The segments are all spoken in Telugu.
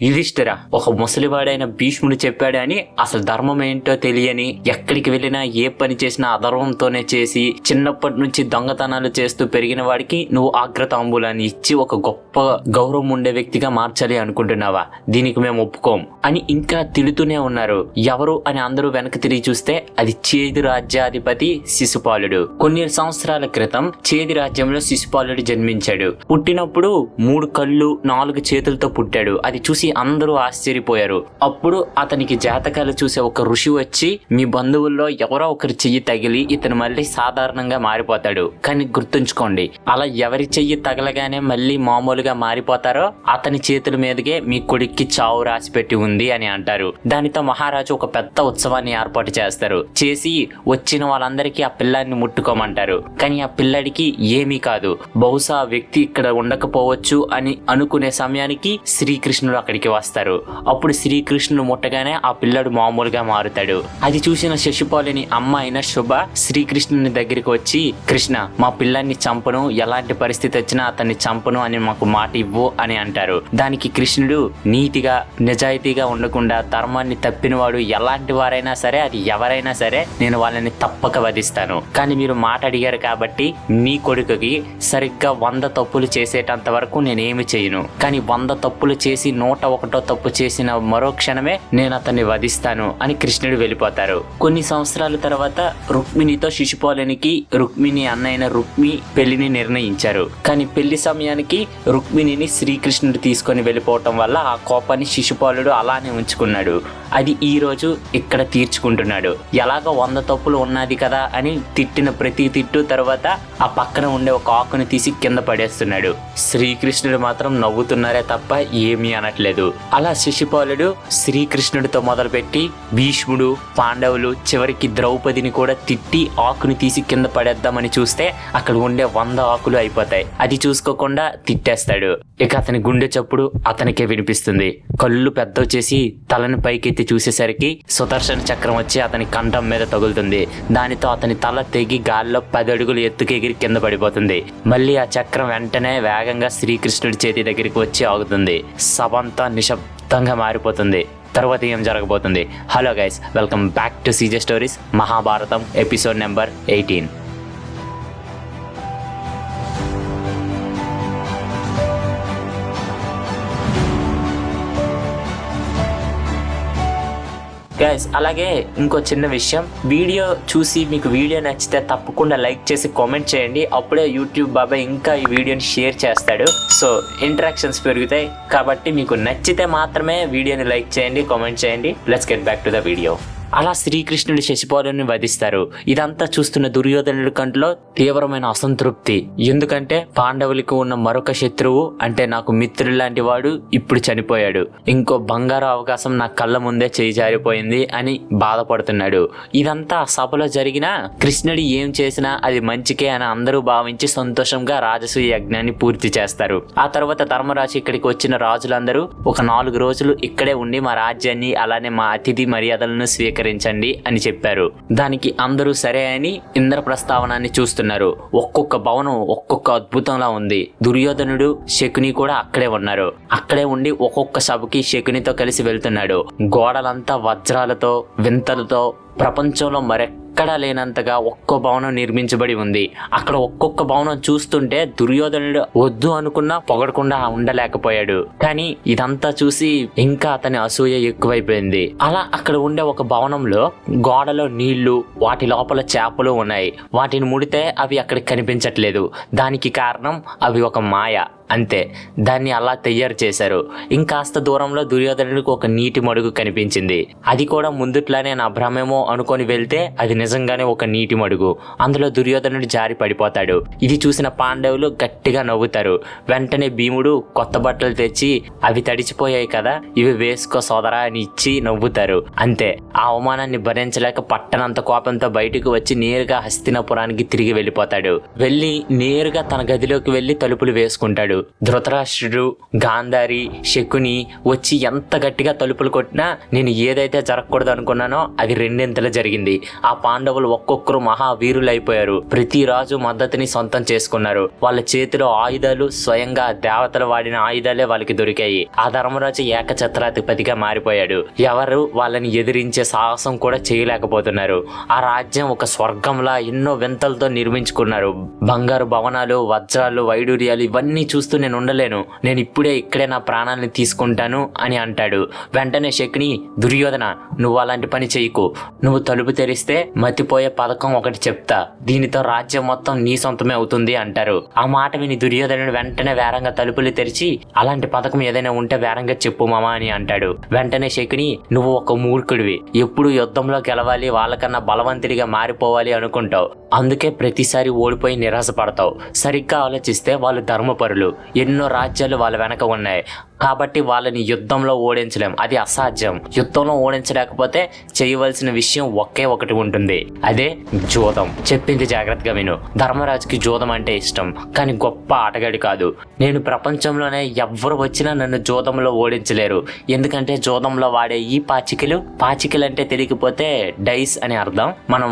యుధిష్ఠిర, ఒక ముసలివాడైన భీష్ముడు చెప్పాడు అని అసలు ధర్మం ఏంటో తెలియని, ఎక్కడికి వెళ్ళినా ఏ పని చేసినా అధర్మంతోనే చేసి చిన్నప్పటి నుంచి దొంగతనాలు చేస్తూ పెరిగిన వాడికి నువ్వు అగ్రతాంబూలాన్ని ఇచ్చి ఒక గొప్ప గౌరవం ఉండే వ్యక్తిగా మార్చాలి అనుకుంటున్నావా? దీనికి మేము ఒప్పుకోం అని ఇంకా తిడుతూనే ఉన్నారు. ఎవరు అని అందరూ వెనక్కి తిరిగి చూస్తే అది చేది రాజ్యాధిపతి శిశుపాలుడు. కొన్ని సంవత్సరాల క్రితం చేది రాజ్యంలో శిశుపాలుడు జన్మించాడు. పుట్టినప్పుడు 3 కళ్ళు 4 చేతులతో పుట్టాడు. అది చూసి అందరూ ఆశ్చర్యపోయారు. అప్పుడు అతనికి జాతకాలు చూసే ఒక ఋషి వచ్చి, మీ బంధువుల్లో ఎవరో ఒకరి చెయ్యి తగిలి ఇతను మళ్ళీ సాధారణంగా మారిపోతాడు, కానీ గుర్తుంచుకోండి, అలా ఎవరి చెయ్యి తగలగానే మళ్ళీ మామూలుగా మారిపోతారో అతని చేతుల మీదకే మీ కొడుక్కి చావు రాసి పెట్టి ఉంది అని అంటారు. దానితో మహారాజు ఒక పెద్ద ఉత్సవాన్ని ఏర్పాటు చేస్తారు. చేసి వచ్చిన వాళ్ళందరికీ ఆ పిల్లాన్ని ముట్టుకోమంటారు. కానీ ఆ పిల్లడికి ఏమీ కాదు. బహుశా ఆ వ్యక్తి ఇక్కడ ఉండకపోవచ్చు అని అనుకునే సమయానికి శ్రీకృష్ణుడు అక్కడికి వస్తారు. అప్పుడు శ్రీకృష్ణుడు ముట్టగానే ఆ పిల్లడు మామూలుగా మారుతాడు. అది చూసిన శశిపాలుని అమ్మ అయిన శుభ శ్రీకృష్ణుని దగ్గరికి వచ్చి, కృష్ణ, మా పిల్లాన్ని చంపను, ఎలాంటి పరిస్థితి వచ్చినా అతన్ని చంపను అని మాకు మాట ఇవ్వు అని అంటారు. దానికి కృష్ణుడు, నీతిగా నిజాయితీగా ఉండకుండా ధర్మాన్ని తప్పినవాడు ఎలాంటి వారైనా సరే, అది ఎవరైనా సరే, నేను వాళ్ళని తప్పక వధిస్తాను. కానీ మీరు మాట అడిగారు కాబట్టి మీ కొడుకుకి సరిగ్గా 100 తప్పులు చేసేటంత వరకు నేనేమి చేయను. కానీ 100 తప్పులు చేసి 101వ తప్పు చేసిన మరో క్షణమే నేను అతన్ని వధిస్తాను అని కృష్ణుడు వెళ్ళిపోతారు. కొన్ని సంవత్సరాల తర్వాత రుక్మిణితో శిశుపాలునికి రుక్మిణి అన్నైన రుక్మి పెళ్లిని నిర్ణయించారు. కానీ పెళ్లి సమయానికి రుక్మిణిని శ్రీకృష్ణుడు తీసుకొని వెళ్ళిపోవటం వల్ల ఆ కోపాన్ని శిశుపాలుడు అలానే ఉంచుకున్నాడు. అది ఈ రోజు ఇక్కడ తీర్చుకుంటున్నాడు. ఎలాగో 100 తప్పులు ఉన్నది కదా అని తిట్టిన ప్రతి తిట్టు తర్వాత ఆ పక్కన ఉండే ఒక ఆకుని తీసి కింద పడేస్తున్నాడు. శ్రీకృష్ణుడు మాత్రం నవ్వుతున్నారే తప్ప ఏమీ అనట్లేదు. అలా శిశుపాలుడు శ్రీకృష్ణుడితో మొదలుపెట్టి భీష్ముడు, పాండవులు, చివరికి ద్రౌపదిని కూడా తిట్టి ఆకుని తీసి కింద పడేద్దామని చూస్తే అక్కడ ఉండే 100 ఆకులు అయిపోతాయి. అది చూసుకోకుండా తిట్టేస్తాడు. ఇక అతని గుండె చప్పుడు అతనికే వినిపిస్తుంది. కళ్ళు పెద్దవి చేసి తలని పైకెత్తి చూసేసరికి సుదర్శన చక్రం వచ్చి అతని కంఠం మీద తగులుతుంది. దానితో అతని తల తెగి గాల్లో 10 అడుగులు ఎత్తుకు ఎగిరి కింద పడిపోతుంది. మళ్ళీ ఆ చక్రం వెంటనే వేగంగా శ్రీకృష్ణుడి చేతి దగ్గరికి వచ్చి ఆగుతుంది. సభంతా నిశ్శబ్దంగా మారిపోతుంది. తర్వాత ఏం జరగబోతుంది? Hello guys, welcome back to CJ stories Mahabharatam episode number 18. Guys, అలాగే ఇంకో చిన్న విషయం, వీడియో చూసి మీకు వీడియో నచ్చితే తప్పకుండా లైక్ చేసి కామెంట్ చేయండి. అప్పుడే యూట్యూబ్ బాబాయ్ ఇంకా ఈ వీడియోని షేర్ చేస్తాడు. సో ఇంటరాక్షన్స్ పెరుగుతాయి. కాబట్టి మీకు నచ్చితే మాత్రమే వీడియోని లైక్ చేయండి, కామెంట్ చేయండి. Let's get back to the video. అలా శ్రీకృష్ణుడు శశిపాలుని వధిస్తారు. ఇదంతా చూస్తున్న దుర్యోధనుడి కంట్లో తీవ్రమైన అసంతృప్తి. ఎందుకంటే పాండవులకు ఉన్న మరొక శత్రువు, అంటే నాకు మిత్రుడు లాంటి వాడు ఇప్పుడు చనిపోయాడు. ఇంకో బంగారు అవకాశం నా కళ్ళ ముందే చేజారిపోయింది అని బాధపడుతున్నాడు. ఇదంతా సభలో జరిగినా కృష్ణుడు ఏం చేసినా అది మంచికే అని అందరూ భావించి సంతోషంగా రాజసూయ యజ్ఞాన్ని పూర్తి చేస్తారు. ఆ తర్వాత ధర్మరాజు ఇక్కడికి వచ్చిన రాజులందరూ ఒక 4 రోజులు ఇక్కడే ఉండి మా రాజ్యాన్ని అలానే మా అతిథి మర్యాదలను స్వీకరించండి అని చెప్పారు. దానికి అందరూ సరే అని ఇంద్ర ప్రస్తావనాన్ని చూస్తున్నారు. ఒక్కొక్క భవనం ఒక్కొక్క అద్భుతంలా ఉంది. దుర్యోధనుడు, శకుని కూడా అక్కడే ఉన్నారు. అక్కడే ఉండి ఒక్కొక్క సభకి శకునితో కలిసి వెళ్తున్నాడు. గోడలంతా వజ్రాలతో, వింతలతో, ప్రపంచంలో మరెక్కడా లేనంతగా ఒక్కో భవనం నిర్మించబడి ఉంది. అక్కడ ఒక్కొక్క భవనం చూస్తుంటే దుర్యోధనుడు వద్దు అనుకున్నా పొగడకుండా ఉండలేకపోయాడు. కానీ ఇదంతా చూసి ఇంకా అతని అసూయ ఎక్కువైపోయింది. అలా అక్కడ ఉండే ఒక భవనంలో గోడలో నీళ్లు, వాటి లోపల చేపలు ఉన్నాయి. వాటిని ముడితే అవి అక్కడికి కనిపించట్లేదు. దానికి కారణం అవి ఒక మాయ, అంతే. దాన్ని అలా తయారు చేశారు. ఇంకాస్త దూరంలో దుర్యోధనుడికి ఒక నీటి మడుగు కనిపించింది. అది కూడా ముందుట్లానే నా భ్రమేమో అనుకొని వెళ్తే అది నిజంగానే ఒక నీటి మడుగు. అందులో దుర్యోధనుడు జారి పడిపోతాడు. ఇది చూసిన పాండవులు గట్టిగా నవ్వుతారు. వెంటనే భీముడు కొత్త బట్టలు తెచ్చి, అవి తడిచిపోయాయి కదా, ఇవి వేసుకో సోదరా అని ఇచ్చి నవ్వుతారు. అంతే. ఆ అవమానాన్ని భరించలేక పట్టనంత కోపంతో బయటకు వచ్చి నేరుగా హస్తినాపురానికి తిరిగి వెళ్ళిపోతాడు. వెళ్ళి నేరుగా తన గదిలోకి వెళ్ళి తలుపులు వేసుకుంటాడు. చేస్తాడు. ధృతరాష్ట్రుడు, గాంధారి, శకుని వచ్చి ఎంత గట్టిగా తలుపులు కొట్టినా నేను ఏదైతే జరగకూడదు అనుకున్నానో అది రెండింతలు జరిగింది. ఆ పాండవులు ఒక్కొక్కరు మహావీరులు అయిపోయారు. ప్రతి రాజు మద్దతుని సొంతం చేసుకున్నారు. వాళ్ళ చేతిలో ఆయుధాలు స్వయంగా దేవతలు వాడిన ఆయుధాలే వాళ్ళకి దొరికాయి. ఆ ధర్మరాజు ఏకఛత్రాధిపతిగా మారిపోయాడు. ఎవరు వాళ్ళని ఎదిరించే సాహసం కూడా చేయలేకపోతున్నారు. ఆ రాజ్యం ఒక స్వర్గంలా ఎన్నో వింతలతో నిర్మించుకున్నారు. బంగారు భవనాలు, వజ్రాలు, వైడూర్యాలు ఇవన్నీ చూస్తూ నేను ఉండలేను. నేను ఇక్కడే నా ప్రాణాలను తీసుకుంటాను అని అంటాడు. వెంటనే శకుని, దుర్యోధన నువ్వు అలాంటి పని చేయకు. నువ్వు తలుపు తెరిస్తే మతిపోయే పథకం ఒకటి చెప్తా. దీనితో రాజ్యం మొత్తం నీ సొంతమే అవుతుంది అంటారు. ఆ మాట విని దుర్యోధనుడు వెంటనే వేరంగా తలుపులు తెరిచి అలాంటి పథకం ఏదైనా ఉంటే వేరంగా చెప్పు మామా అని అంటాడు. వెంటనే శకుని, నువ్వు ఒక మూర్ఖుడివి. ఎప్పుడు యుద్ధంలో గెలవాలి, వాళ్ళకన్నా బలవంతుడిగా మారిపోవాలి అనుకుంటావు. అందుకే ప్రతిసారి ఓడిపోయి నిరాశపడతావు. సరిగ్గా ఆలోచిస్తే వాళ్ళు ధర్మపరులు. ఎన్నో రాజ్యాలు వాళ్ళ వెనక ఉన్నాయి. కాబట్టి వాళ్ళని యుద్ధంలో ఓడించలేం. అది అసాధ్యం. యుద్ధంలో ఓడించలేకపోతే చేయవలసిన విషయం ఒకే ఒకటి ఉంటుంది. అదే జూదం. చెప్పింది జాగ్రత్తగా విను. ధర్మరాజుకి జూదం అంటే ఇష్టం, కానీ గొప్ప ఆటగాడి కాదు. నేను ప్రపంచంలోనే ఎవ్వరు వచ్చినా నన్ను జూదంలో ఓడించలేరు. ఎందుకంటే జూదంలో వాడే ఈ పాచికలు అంటే తెలియకపోతే డైస్ అని అర్థం. మనం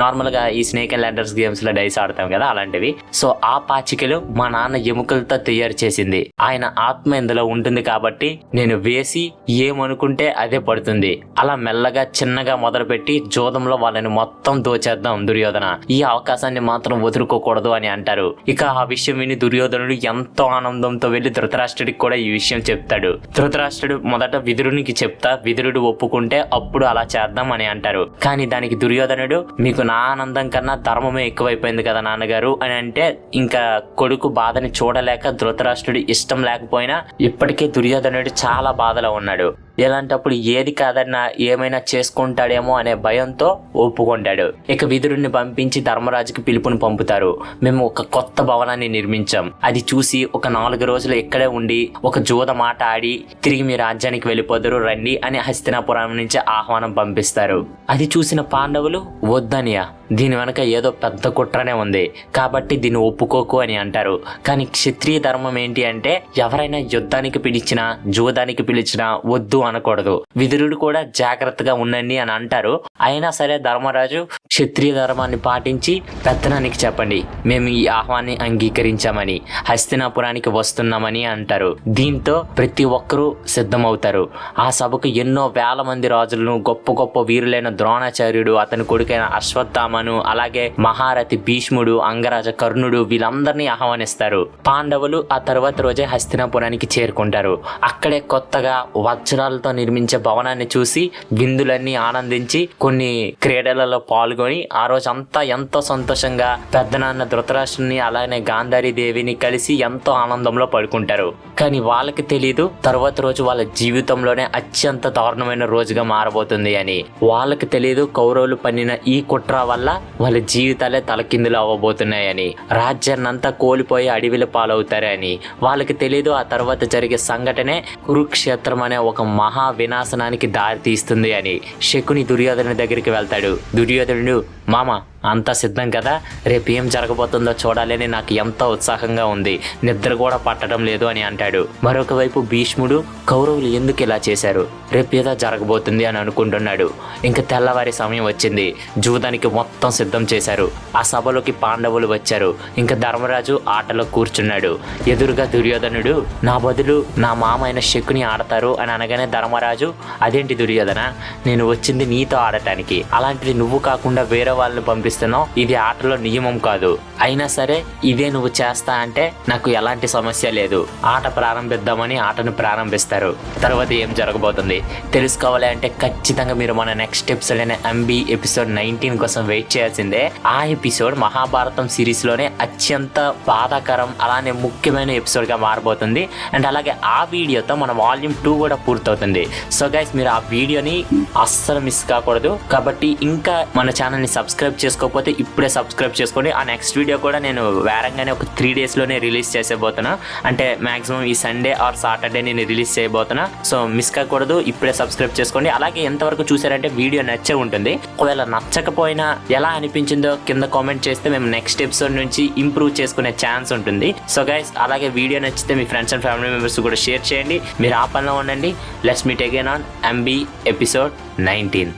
నార్మల్ గా ఈ స్నేక్ అండ్ ల్యాడర్స్ గేమ్స్ లో డైస్ ఆడతాం కదా, అలాంటివి. సో ఆ పాచికలు మా నాన్న ఎముకలతో తయారు చేసింది. ఆయన ఆత్మ ఇందులో ఉంటుంది కాబట్టి నేను వేసి ఏమనుకుంటే అదే పడుతుంది. అలా మెల్లగా చిన్నగా మొదలుపెట్టి జూదంలో వాళ్ళని మొత్తం దోచేద్దాం దుర్యోధన. ఈ అవకాశాన్ని మాత్రం వదులుకోకూడదు అని అంటారు. ఇక ఆ విషయం విని దుర్యోధనుడు ఎంతో ఆనందంతో వెళ్లి ధృతరాష్ట్రుడికి కూడా ఈ విషయం చెప్తాడు. ధృతరాష్ట్రుడు మొదట విదురునికి చెప్తా, విదురుడు ఒప్పుకుంటే అప్పుడు అలా చేద్దాం అని అంటారు. కానీ దానికి దుర్యోధనుడు, మీకు నా ఆనందం కన్నా ధర్మమే ఎక్కువైపోయింది కదా నాన్నగారు అని అంటే, ఇంకా కొడుకు బాధని చూడలేక ధృతరాష్ట్రుడి ఇష్టం లేకపోయినా ఇప్పటికే దుర్యోధనుడు చాలా బాధలో ఉన్నాడు. ఇలాంటప్పుడు ఏది కాదన్నా ఏమైనా చేసుకుంటాడేమో అనే భయంతో ఒప్పుకుంటాడు. ఇక విదురుణ్ణి పంపించి ధర్మరాజుకి పిలుపుని పంపుతారు. మేము ఒక కొత్త భవనాన్ని నిర్మించాం. అది చూసి ఒక 4 రోజులు ఇక్కడే ఉండి ఒక జూదమాట ఆడి తిరిగి మీ రాజ్యానికి వెళ్ళిపోదురు రండి అని హస్తినాపురం నుంచి ఆహ్వానం పంపిస్తారు. అది చూసిన పాండవులు, వద్దనియా, దీని వెనక ఏదో పెద్ద కుట్రనే ఉంది కాబట్టి దీన్ని ఒప్పుకోకు అని అంటారు. కానీ క్షత్రియ ధర్మం ఏంటి అంటే ఎవరైనా యుద్ధానికి పిలిచినా జూదానికి పిలిచినా వద్దు అనకూడదు. విదురుడు కూడా జాగ్రత్తగా ఉండండి అని అంటారు. అయినా సరే ధర్మరాజు క్షత్రియ ధర్మాన్ని పాటించి పెత్తనానికి చెప్పండి, మేము ఈ ఆహ్వాన్ని అంగీకరించామని, హస్తినాపురానికి వస్తున్నామని అంటారు. దీంతో ప్రతి ఒక్కరూ సిద్ధమవుతారు. ఆ సభకు ఎన్నో వేల మంది రాజులను, గొప్ప గొప్ప వీరులైన ద్రోణాచార్యుడు, అతని కొడుకైన అశ్వత్థామను, అలాగే మహారథి భీష్ముడు, అంగరాజ కర్ణుడు వీళ్ళందరినీ ఆహ్వానిస్తారు. పాండవులు ఆ తర్వాత రోజే హస్తినాపురానికి చేరుకుంటారు. అక్కడే కొత్తగా వజ్రాలతో నిర్మించే భవనాన్ని చూసి విందులన్నీ ఆనందించి కొన్ని క్రీడలలో పాల్గొని ఆ రోజంతా ఎంతో సంతోషంగా పెద్దనాన్న ధృతరాష్ట్రుని అలానే గాంధారీ దేవిని కలిసి ఎంతో ఆనందంలో పడుకుంటారు. కానీ వాళ్ళకి తెలియదు తర్వాత రోజు వాళ్ళ జీవితంలోనే అత్యంత దారుణమైన రోజుగా మారబోతుంది అని. వాళ్ళకి తెలియదు కౌరవులు పన్నిన ఈ కుట్ర వల్ల వాళ్ళ జీవితాలే తలకిందులు అవ్వబోతున్నాయని, రాజ్యాన్నంతా కోల్పోయి అడవిల పాలవుతారని. వాళ్ళకి తెలియదు ఆ తర్వాత జరిగే సంఘటనే కురుక్షేత్రం అనే ఒక మహా వినాశనానికి దారి తీస్తుంది అని. శకుని దుర్యోధను దగ్గరికి వెళ్తాడు. దుర్యోధనుడు, మామ అంతా సిద్ధం కదా, రేపు ఏం జరగబోతుందో చూడాలని నాకు ఎంతో ఉత్సాహంగా ఉంది, నిద్ర కూడా పట్టడం లేదు అని అంటాడు. మరొక వైపు భీష్ముడు, కౌరవులు ఎందుకు ఇలా చేశారు, రేపు ఏదో జరగబోతుంది అని అనుకుంటున్నాడు. ఇంకా తెల్లవారి సమయం వచ్చింది. జూదానికి మొత్తం సిద్ధం చేశారు. ఆ సభలోకి పాండవులు వచ్చారు. ఇంకా ధర్మరాజు ఆటలో కూర్చున్నాడు. ఎదురుగా దుర్యోధనుడు, నా బదులు నా మామ అయిన శకుని ఆడతారు అని అనగానే ధర్మరాజు, అదేంటి దుర్యోధన, నేను వచ్చింది నీతో ఆడటానికి, అలాంటిది నువ్వు కాకుండా వేరే వాళ్ళని పంపిస్తున్నావు, ఇది ఆటలో నియమం కాదు. అయినా సరే ఇదే నువ్వు చేస్తా అంటే నాకు ఎలాంటి సమస్య లేదు, ఆట ప్రారంభిద్దామని ఆటను ప్రారంభిస్తారు. తర్వాత ఏం జరగబోతుంది తెలుసుకోవాలి అంటే ఖచ్చితంగా మీరు మన నెక్స్ట్ ఎపిసోడ్ అయిన ఎంబీ ఎపిసోడ్ 19 కోసం వెయిట్ చేయాల్సిందే. ఆ ఎపిసోడ్ మహాభారతం సిరీస్ లోనే అత్యంత బాధాకరం అలానే ముఖ్యమైన ఎపిసోడ్ గా మారబోతుంది. అండ్ అలాగే ఆ వీడియోతో మన వాల్యూమ్ 2 కూడా పూర్తవుతుంది. సో గైస్, మీరు ఆ వీడియోని అస్సలు మిస్ కాకూడదు. కాబట్టి ఇంకా మన ఛానల్ని సబ్స్క్రైబ్ సబ్స్క్రైబ్ చేసుకోకపోతే ఇప్పుడే సబ్స్క్రైబ్ చేసుకోండి. ఆ నెక్స్ట్ వీడియో కూడా నేను వేరంగానే ఒక 3 daysలోనే రిలీజ్ చేసేబోతున్నా. అంటే మాక్సిమం ఈ సండే ఆర్ సాటర్డే నేను రిలీజ్ చేయబోతున్నా. సో మిస్ కాకూడదు, ఇప్పుడే సబ్స్క్రైబ్ చేసుకోండి. అలాగే ఎంతవరకు చూసారంటే వీడియో నచ్చే ఉంటుంది. ఒకవేళ నచ్చకపోయినా ఎలా అనిపించిందో కింద కామెంట్ చేస్తే మేము నెక్స్ట్ ఎపిసోడ్ నుంచి ఇంప్రూవ్ చేసుకునే ఛాన్స్ ఉంటుంది. సో గైస్, అలాగే వీడియో నచ్చితే మీ ఫ్రెండ్స్ అండ్ ఫ్యామిలీ మెంబర్స్ కూడా షేర్ చేయండి. మీరు ఆ పనిలో ఉండండి. Let's meet again on MB episode 19.